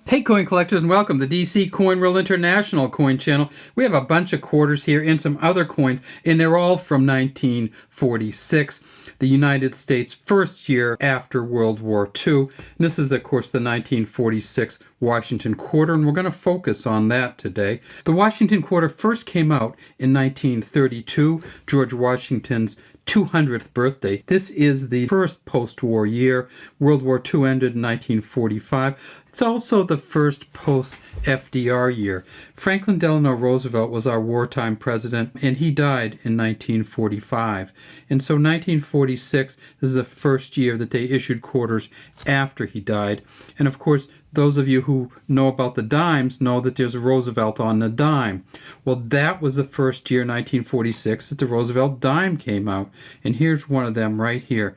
Hey coin collectors, and welcome to DC Coin World International Coin Channel. We have a bunch of quarters here and some other coins, and they're all from 1946, the United States' first year after World War II. And this is, of course, the 1946 Washington quarter, and we're going to focus on that today. The Washington quarter first came out in 1932, George Washington's 200th birthday. This is the first post-war year. World War II ended in 1945. It's also the first post-FDR year. Franklin Delano Roosevelt was our wartime president, and he died in 1945. And so 1946 is the first year that they issued quarters after he died. And of course, those of you who know about the dimes know that there's a Roosevelt on the dime. Well, that was the first year, 1946, that the Roosevelt dime came out. And here's one of them right here.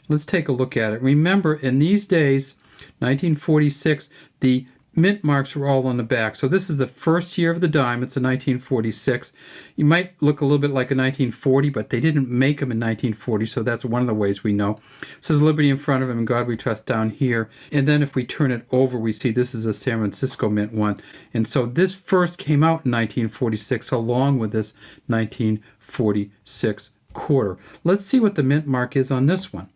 Let's take a look at it. Remember, in these days, 1946, the mint marks were all on the back. So this is the first year of the dime. It's a 1946. You might look a little bit like a 1940, but they didn't make them in 1940, so that's one of the ways we know. It says Liberty in front of him and God we trust down here. And then if we turn it over, we see this is a San Francisco mint one. And so this first came out in 1946 along with this 1946 quarter. Let's see what the mint mark is on this one.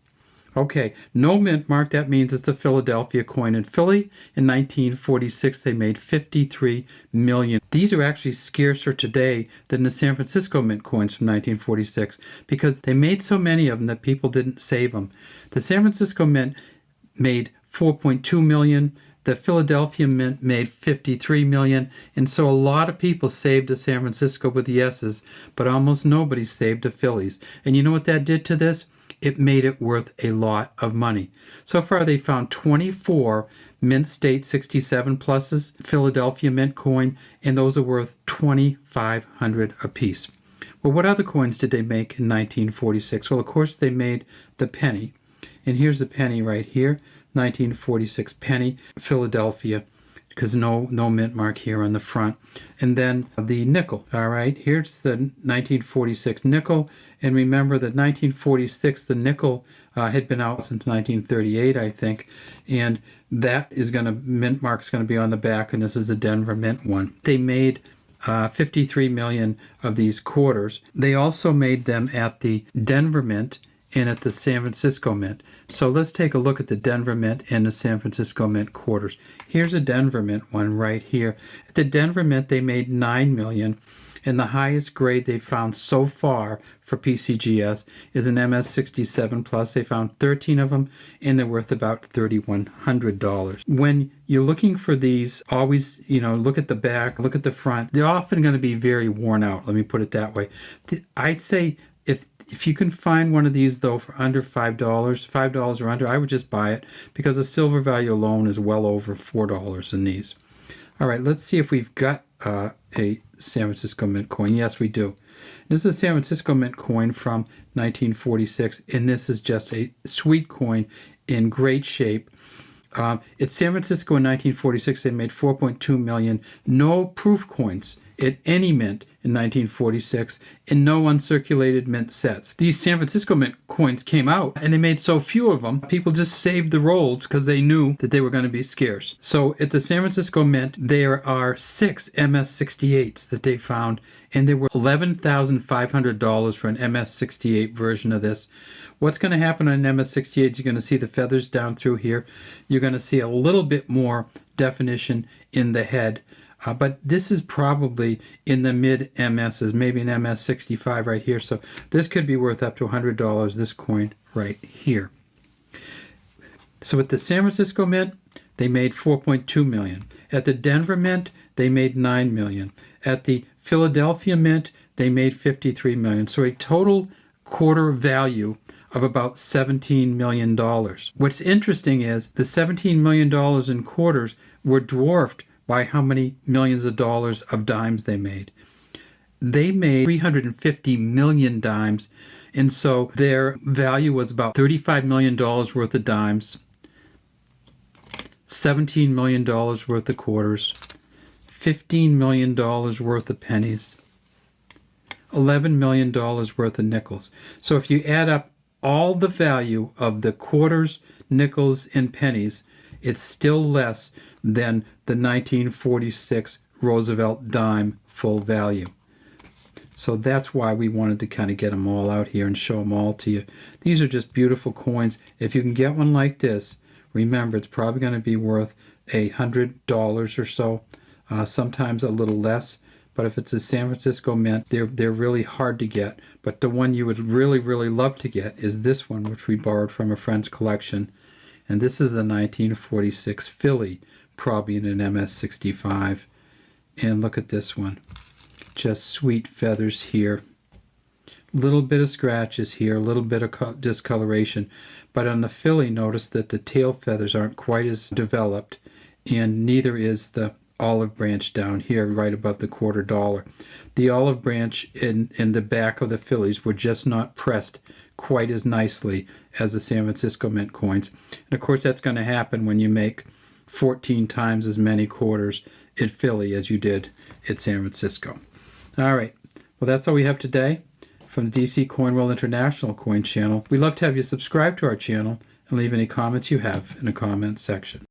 Okay, no mint mark, that means it's a Philadelphia coin. In Philly, in 1946, they made 53 million. These are actually scarcer today than the San Francisco mint coins from 1946 because they made so many of them that people didn't save them. The San Francisco mint made 4.2 million. The Philadelphia mint made 53 million, and so a lot of people saved a San Francisco with the S's, but almost nobody saved a Phillies. And you know what that did to this? It made it worth a lot of money. So far, they found 24 Mint State 67 pluses, Philadelphia mint coin, and those are worth $2,500 a piece. Well, what other coins did they make in 1946? Well, of course, they made the penny. And here's the penny right here, 1946 penny, Philadelphia, because no mint mark here on the front. And then the nickel. All right, here's the 1946 nickel. And remember that 1946, the nickel had been out since 1938, I think. And that is going to, mint mark's going to be on the back, and this is a Denver Mint one. They made 53 million of these quarters. They also made them at the Denver Mint and at the San Francisco Mint. So let's take a look at the Denver Mint and the San Francisco Mint quarters. Here's a Denver Mint one right here. At the Denver Mint, they made 9 million, and the highest grade they found so far for PCGS is an MS67 Plus. They found 13 of them, and they're worth about $3,100. When you're looking for these, always, look at the back, look at the front. They're often going to be very worn out, let me put it that way. I'd say if you can find one of these, though, for under $5 or under, I would just buy it because the silver value alone is well over $4 in these. All right, let's see if we've got a San Francisco Mint coin. Yes, we do. This is a San Francisco Mint coin from 1946, and this is just a sweet coin in great shape. At San Francisco in 1946, they made 4.2 million. No proof coins at any mint in 1946, and no uncirculated mint sets. These San Francisco Mint coins came out, and they made so few of them, people just saved the rolls because they knew that they were going to be scarce. So at the San Francisco Mint, there are 6 MS68s that they found, and they were $11,500 for an MS68 version of this. What's going to happen on an MS68? You're going to see the feathers down through here. You're going to see a little bit more definition in the head. But this is probably in the mid MSs, maybe an MS65 right here. So this could be worth up to $100, this coin right here. So at the San Francisco Mint, they made 4.2 million. At the Denver Mint, they made 9 million. At the Philadelphia Mint, they made 53 million. So a total quarter value of about $17 million. What's interesting is the $17 million in quarters were dwarfed by how many millions of dollars of dimes they made. They made 350 million dimes, and so their value was about $35 million worth of dimes, $17 million worth of quarters, $15 million worth of pennies, $11 million worth of nickels. So if you add up all the value of the quarters, nickels, and pennies, it's still less than the 1946 Roosevelt dime full value. So that's why we wanted to kind of get them all out here and show them all to you. These are just beautiful coins. If you can get one like this, remember it's probably going to be worth $100 or so, sometimes a little less. But if it's a San Francisco Mint, they're really hard to get. But the one you would really, really love to get is this one, which we borrowed from a friend's collection. And this is the 1946 Philly, probably in an MS-65. And look at this one. Just sweet feathers here. Little bit of scratches here, a little bit of discoloration. But on the Philly, notice that the tail feathers aren't quite as developed, and neither is the olive branch down here right above the $quarter. The olive branch in the back of the Phillies were just not pressed quite as nicely as the San Francisco Mint coins. And of course that's going to happen when you make 14 times as many quarters at Philly as you did at San Francisco. All right, well that's all we have today from the DC Coinworld International Coin Channel. We'd love to have you subscribe to our channel and leave any comments you have in the comments section.